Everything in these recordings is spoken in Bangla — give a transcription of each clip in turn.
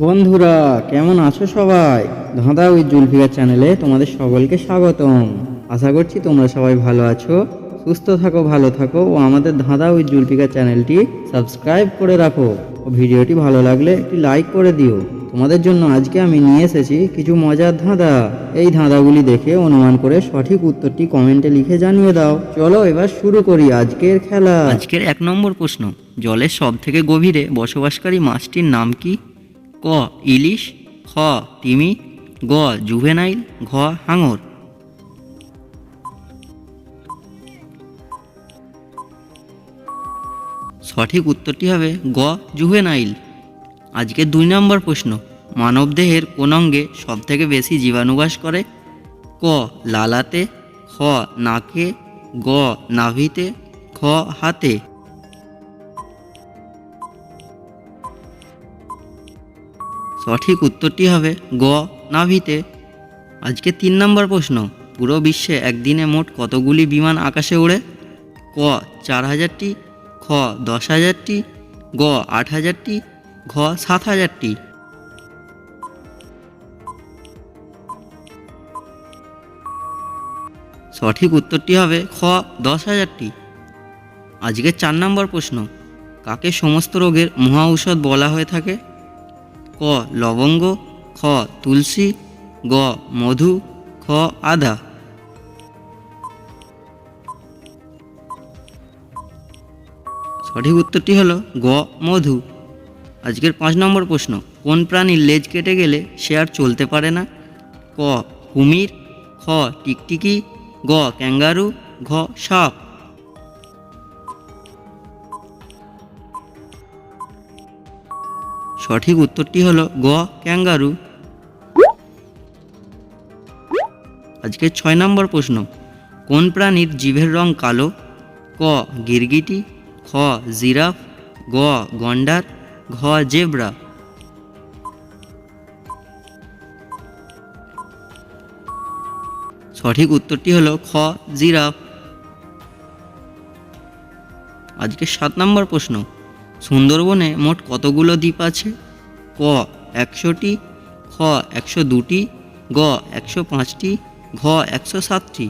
বন্ধুরা, কেমন আছো সবাই? ধাঁধা উইথ জুলফিকার চ্যানেলে তোমাদের সকলকে স্বাগতম। আশা করছি তোমরা সবাই ভালো আছো, সুস্থ থাকো, ভালো থাকো ও আমাদের ধাঁধা উইথ জুলফিকার চ্যানেলটি সাবস্ক্রাইব করে রাখো ও ভিডিওটি ভালো লাগলে একটি লাইক করে দিও। তোমাদের জন্য আজকে আমি নিয়ে এসেছি কিছু মজার ধাঁধা। এই ধাঁধাগুলি দেখে অনুমান করে সঠিক উত্তরটি কমেন্টে লিখে জানিয়ে দাও। চলো এবার শুরু করি আজকের খেলা। আজকের 1 নম্বর প্রশ্ন, জলের সব থেকে গভীরে বসবাসকারী মাছটির নাম কি? ক ইলিশ, খ তিমি, গ জুভেনাইল, ঘ হাঙর। সঠিক উত্তরটি হবে গ জুভেনাইল। আজকের 2 নম্বর প্রশ্ন, মানবদেহের কোন অঙ্গে সবথেকে বেশি জীবাণু বাস করে? ক লালাতে, খ নাকে, গ নাভিতে, খ হাতে। সঠিক উত্তরটি হবে গ নাভিতে। আজকে 3 নম্বর প্রশ্ন, পুরো বিশ্বে একদিনে মোট কতগুলি বিমান আকাশে ওড়ে? ক 4000টি, খ 10,000টি, গ 8,000টি, ঘ 7,000টি। সঠিক উত্তরটি হবে খ 10,000টি। আজকে 4 নম্বর প্রশ্ন, কাকে সমস্ত রোগের মহা ঔষধ বলা হয়ে থাকে? ক লবঙ্গ, খ তুলসী, গ মধু, খ আদা। সঠিক উত্তরটি হলো গ মধু। আজকের 5 নম্বর প্রশ্ন, কোন প্রাণীর লেজ কেটে গেলে সে আর চলতে পারে না? ক কুমির, খ টিকটিকি, গ ক্যাঙ্গারু, ঘ সাপ। সঠিক উত্তরটি হলো গ ক্যাঙ্গারু। আজকে 6 নম্বর প্রশ্ন, কোন প্রাণীর জিভের রং কালো? ক গিরগিটি, খ জিরাফ, গ গন্ডার, ঘ জেব্রা। সঠিক উত্তরটি হলো খ জিরাফ। আজকে 7 নম্বর প্রশ্ন, সুন্দরবনে মোট কতগুলো দ্বীপ আছে? ক 100টি, খ 102টি, গ 105টি, ঘ 107টি।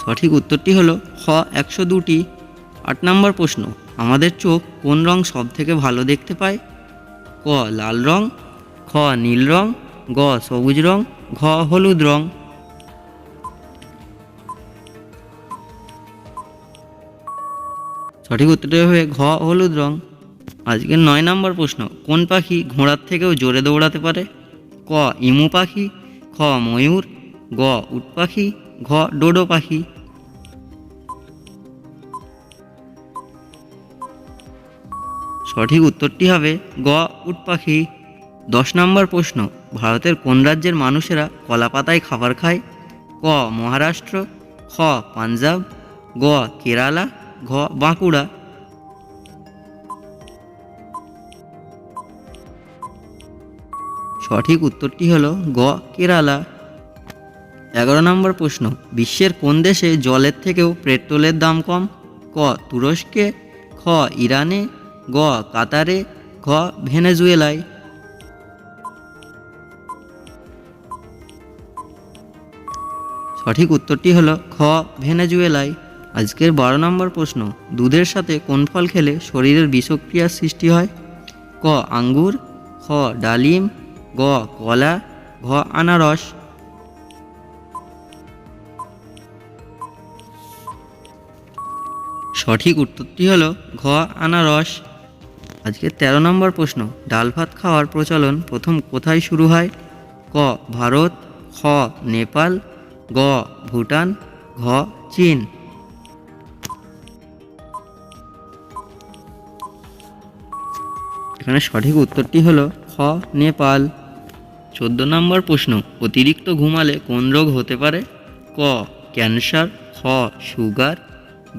সঠিক উত্তরটি হলো খ 102টি। 8 নম্বর প্রশ্ন, আমাদের চোখ কোন রং সব থেকে ভালো দেখতে পায়? ক লাল রং, খ নীল রং, গ সবুজ রং, ঘ হলুদ রং। সঠিক উত্তরটি হবে ঘ হলুদ রং। আজকে 9 নম্বর প্রশ্ন, কোন পাখি ঘোড়ার থেকেও জোরে দৌড়াতে পারে? ক ইমু পাখি, খ ময়ূর, গ উট পাখি, ঘ ডোডো পাখি। সঠিক উত্তরটি হবে গ উট পাখি। 10 নম্বর প্রশ্ন, ভারতের কোন রাজ্যের মানুষেরা কলা পাতায় খাবার খায়? ক মহারাষ্ট্র, খ পাঞ্জাব, গ কেরালা, ঘ বাঁকুড়া। সঠিক উত্তরটি হলো গ কেরালা। 11 নম্বর প্রশ্ন, বিশ্বের কোন দেশে জলের থেকেও পেট্রোলের দাম কম? ক তুরস্কে, খ ইরানে, গ কাতারে, ঘ ভেনেজুয়েলায়। সঠিক উত্তরটি হলো খ ভেনেজুয়েলায়। আজকের 12 নম্বর প্রশ্ন, দুধের সাথে কোন ফল খেলে শরীরের বিষক্রিয়ার সৃষ্টি হয়? ক আঙ্গুর, খ ডালিম, গ কলা, ঘ আনারস। সঠিক উত্তরটি হলো ঘ আনারস। আজকে 13 নম্বর প্রশ্ন, ডাল ভাত খাওয়ার প্রচলন প্রথম কোথায় শুরু হয়? ক ভারত, খ নেপাল, গ ভুটান, ঘ চীন। এখানে সঠিক উত্তরটি হলো খ নেপাল। 14 নম্বর প্রশ্ন, অতিরিক্ত ঘুমালে কোন রোগ হতে পারে? ক ক্যান্সার, খ সুগার,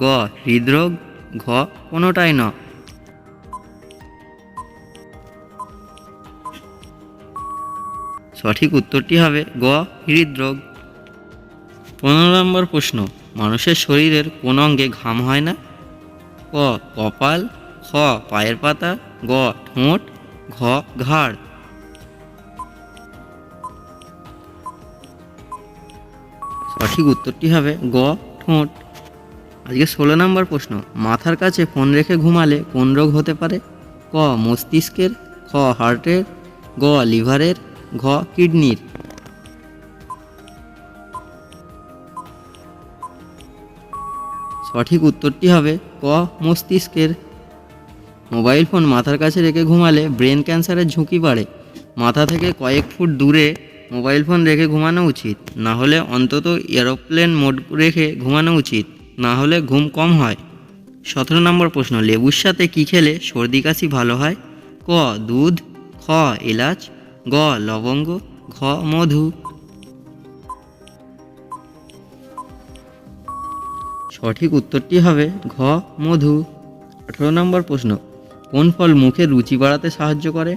গ হৃদরোগ, ঘ কোনোটাই না। সঠিক উত্তরটি হবে গ হৃদরোগ। 15 নম্বর প্রশ্ন, মানুষের শরীরের কোন অঙ্গে ঘাম হয় না? ক ক কপাল, খ পায়ের পাতা, গ ঠোঁট, ঘ ঘাড়। সঠিক উত্তরটি হবে গ ঠোঁট। আজকে 16 নম্বর প্রশ্ন, মাথার কাছে ফোন রেখে ঘুমালে কোন রোগ হতে পারে? ক মস্তিষ্কের, খ হার্টের, গ লিভারের, ঘ কিডনির। সঠিক উত্তরটি হবে ক মস্তিষ্কের। মোবাইল ফোন মাথার কাছে রেখে ঘুমালে ব্রেন ক্যান্সারের ঝুঁকি বাড়ে। মাথা থেকে কয়েক ফুট দূরে মোবাইল ফোন রেখে ঘুমানো উচিত, না হলে অন্তত এরোপ্লেন মোড রেখে ঘুমানো উচিত, না হলে ঘুম কম হয়। 17 নম্বর প্রশ্ন, লেবুর সাথে কী খেলে সর্দি কাশি ভালো হয়? ক দুধ, খ এলাচ, গ লবঙ্গ, ঘ মধু। সঠিক উত্তরটি হবে ঘ মধু। 18 নম্বর প্রশ্ন, কোন ফল মুখের রুচি বাড়াতে সাহায্য করে?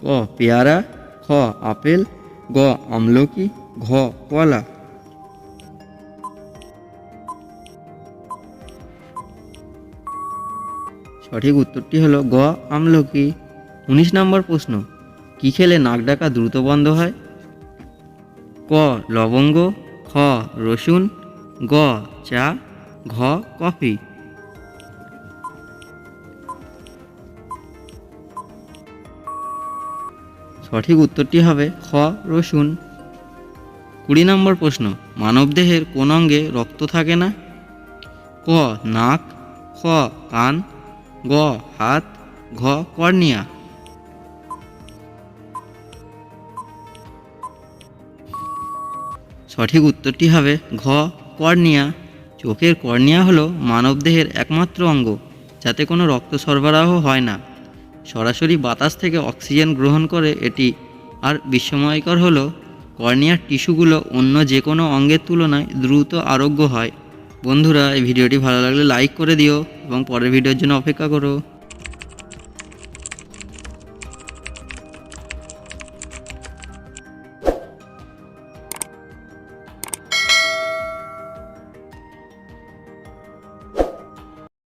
ক পেয়ারা, খ আপেল, গ আমলকি, ঘ কলা। সঠিক উত্তরটি হলো গ আমলকি। 19 নম্বর প্রশ্ন, কী খেলে নাক ডাকা দ্রুত বন্ধ হয়? ক লবঙ্গ, খ রসুন, গ চা, ঘ কফি। সঠিক উত্তরটি হবে খ রসুন। 20 নম্বর প্রশ্ন, মানবদেহের কোন অঙ্গে রক্ত থাকে না? ক নাক, খ কান, গ হাত, ঘ কর্নিয়া। সঠিক উত্তরটি হবে ঘ কর্নিয়া। চোখের কর্নিয়া হলো মানবদেহের একমাত্র অঙ্গ যাতে কোনো রক্ত সরবরাহ হয় না, সরাসরি বাতাস থেকে অক্সিজেন গ্রহণ করে এটি। আর বিস্ময়কর হলো কর্নিয়ার টিস্যুগুলো অন্য যে কোনো অঙ্গের তুলনায় দ্রুত আরোগ্য হয়। বন্ধুরা, এই ভিডিওটি ভালো লাগলে লাইক করে দিও এবং পরের ভিডিওর জন্য অপেক্ষা করো।